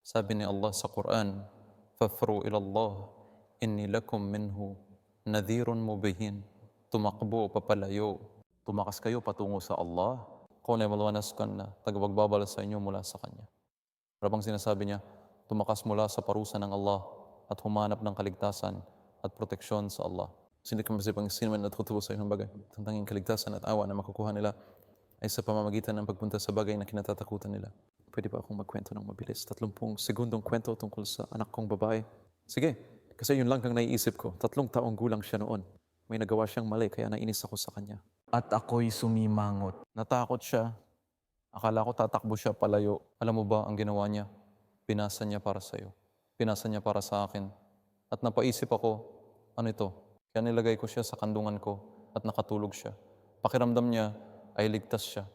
Sabi ni Allah sa Quran, "Fafru ilallah, inni lakum minhu nadhirun mubin." Tumakbo, papalayo. Tumakas kayo patungo sa Allah. Kung ay malwanaskan na tagapagbabala sa inyo mula sa Kanya. Parang sinasabi niya, tumakas mula sa parusa ng Allah at humanap ng kaligtasan at proteksyon sa Allah. Hindi ka masipang sino man natutuwa sa isang bagay. Ang tanging kaligtasan at awa na makukuha nila ay sa pamamagitan ng pagpunta sa bagay na kinatatakutan nila. Pwede ba akong magkwento ng mabilis? 30 segundong kwento tungkol sa anak kong babae. Sige, kasi yun lang ang naiisip ko. 3 taong gulang siya noon. May nagawa siyang mali kaya nainis ako sa kanya. At ako'y sumimangot. Natakot siya. Akala ko tatakbo siya palayo. Alam mo ba ang ginawa niya? Pinasa niya para sa'yo. Pinasa niya para sa akin. At napaisip ako, ano ito? Kaya nilagay ko siya sa kandungan ko at nakatulog siya. Pakiramdam niya ay ligtas siya.